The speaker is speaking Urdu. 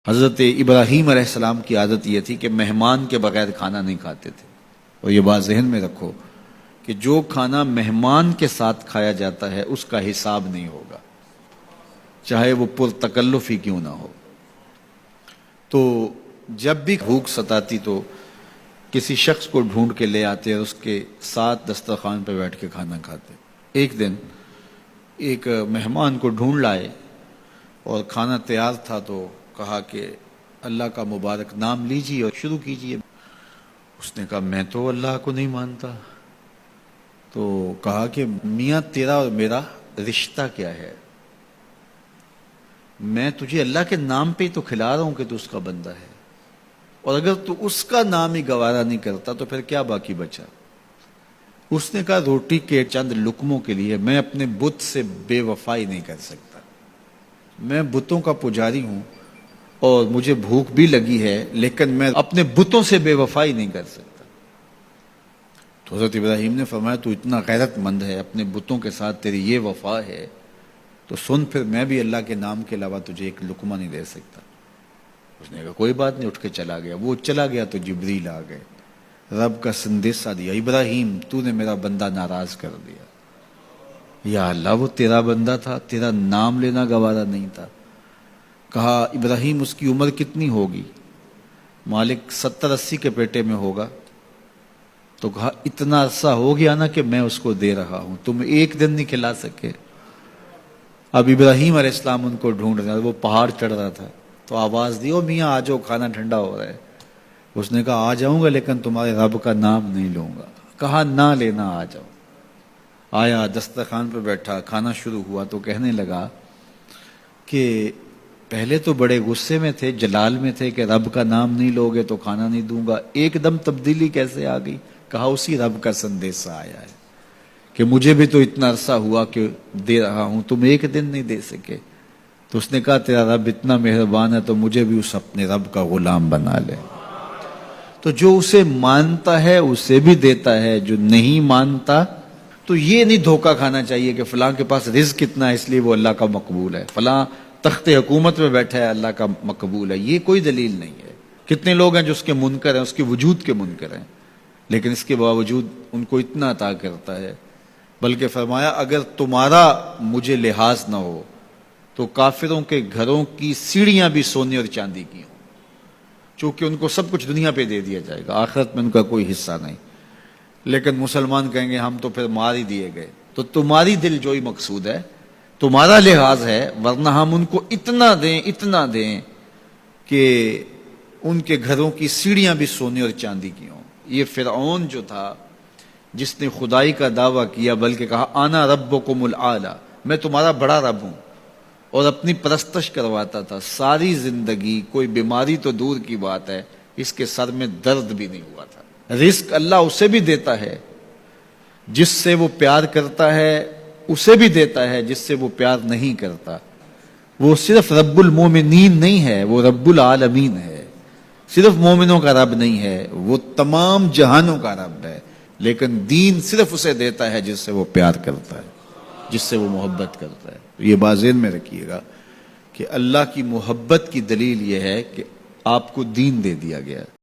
حضرت ابراہیم علیہ السلام کی عادت یہ تھی کہ مہمان کے بغیر کھانا نہیں کھاتے تھے. اور یہ بات ذہن میں رکھو کہ جو کھانا مہمان کے ساتھ کھایا جاتا ہے اس کا حساب نہیں ہوگا، چاہے وہ پرتکلف ہی کیوں نہ ہو. تو جب بھی بھوک ستاتی تو کسی شخص کو ڈھونڈ کے لے آتے اور اس کے ساتھ دسترخوان پہ بیٹھ کے کھانا کھاتے. ایک دن ایک مہمان کو ڈھونڈ لائے اور کھانا تیار تھا تو کہا کہ اللہ کا مبارک نام لیجیے اور شروع کیجیے. اس نے کہا میں تو اللہ کو نہیں مانتا. تو کہا کہ میاں تیرا اور میرا رشتہ کیا ہے؟ میں تجھے اللہ کے نام پہ ہی تو کھلا رہا ہوں کہ تو اس کا بندہ ہے، اور اگر تو اس کا نام ہی گوارا نہیں کرتا تو پھر کیا باقی بچا؟ اس نے کہا روٹی کے چند لقموں کے لیے میں اپنے بت سے بے وفائی نہیں کر سکتا. میں بتوں کا پجاری ہوں اور مجھے بھوک بھی لگی ہے، لیکن میں اپنے بتوں سے بے وفائی نہیں کر سکتا. تو حضرت ابراہیم نے فرمایا تو اتنا غیرت مند ہے، اپنے بتوں کے ساتھ تیری یہ وفا ہے، تو سن پھر میں بھی اللہ کے نام کے علاوہ تجھے ایک لقمہ نہیں دے سکتا. اس نے کہا کوئی بات نہیں، اٹھ کے چلا گیا. وہ چلا گیا تو جبریل آ گئے، رب کا سندیسہ دیا، ابراہیم تو نے میرا بندہ ناراض کر دیا. یا اللہ وہ تیرا بندہ تھا، تیرا نام لینا گوارا نہیں تھا. کہا ابراہیم اس کی عمر کتنی ہوگی؟ مالک 70-80 کے پیٹے میں ہوگا. تو کہا اتنا عرصہ ہو گیا نا کہ میں اس کو دے رہا ہوں، تم ایک دن نہیں کھلا سکے. اب ابراہیم علیہ السلام ان کو ڈھونڈ رہا، وہ پہاڑ چڑھ رہا تھا تو آواز دی او میاں آ جاؤ کھانا ٹھنڈا ہو رہا ہے. اس نے کہا آ جاؤں گا لیکن تمہارے رب کا نام نہیں لوں گا. کہا نہ لینا، آ جاؤ. آیا دسترخوان پہ بیٹھا، کھانا شروع ہوا تو کہنے لگا کہ پہلے تو بڑے غصے میں تھے، جلال میں تھے کہ رب کا نام نہیں لوگے تو کھانا نہیں دوں گا، ایک دم تبدیلی کیسے آ گئی؟ کہا اسی رب کا سندیسہ آیا ہے کہ مجھے بھی تو اتنا عرصہ ہوا کہ دے رہا ہوں، تم ایک دن نہیں دے سکے. تو اس نے کہا تیرا رب اتنا مہربان ہے تو مجھے بھی اس اپنے رب کا غلام بنا لے. تو جو اسے مانتا ہے اسے بھی دیتا ہے، جو نہیں مانتا تو یہ نہیں دھوکہ کھانا چاہیے کہ فلاں کے پاس رزق کتنا ہے اس لیے وہ اللہ کا مقبول ہے، فلاں تخت حکومت میں بیٹھا ہے اللہ کا مقبول ہے. یہ کوئی دلیل نہیں ہے. کتنے لوگ ہیں جو اس کے منکر ہیں، اس کے وجود کے منکر ہیں، لیکن اس کے باوجود ان کو اتنا عطا کرتا ہے. بلکہ فرمایا اگر تمہارا مجھے لحاظ نہ ہو تو کافروں کے گھروں کی سیڑھیاں بھی سونے اور چاندی کی ہوں، چونکہ ان کو سب کچھ دنیا پہ دے دیا جائے گا، آخرت میں ان کا کوئی حصہ نہیں. لیکن مسلمان کہیں گے ہم تو پھر مار ہی دیے گئے. تو تمہاری دل جوئی مقصود ہے، تمہارا لحاظ ہے، ورنہ ہم ان کو اتنا دیں کہ ان کے گھروں کی سیڑھیاں بھی سونے اور چاندی کی ہوں. یہ فرعون جو تھا جس نے خدائی کا دعویٰ کیا، بلکہ کہا آنا ربکم الاعلی، میں تمہارا بڑا رب ہوں، اور اپنی پرستش کرواتا تھا. ساری زندگی کوئی بیماری تو دور کی بات ہے اس کے سر میں درد بھی نہیں ہوا تھا. رزق اللہ اسے بھی دیتا ہے جس سے وہ پیار کرتا ہے، اسے بھی دیتا ہے جس سے وہ پیار نہیں کرتا. وہ صرف رب المومنین نہیں ہے، وہ رب العالمین ہے. صرف مومنوں کا رب نہیں ہے، وہ تمام جہانوں کا رب ہے. لیکن دین صرف اسے دیتا ہے جس سے وہ پیار کرتا ہے، جس سے وہ محبت کرتا ہے. یہ بات ذہن میں رکھیے گا کہ اللہ کی محبت کی دلیل یہ ہے کہ آپ کو دین دے دیا گیا.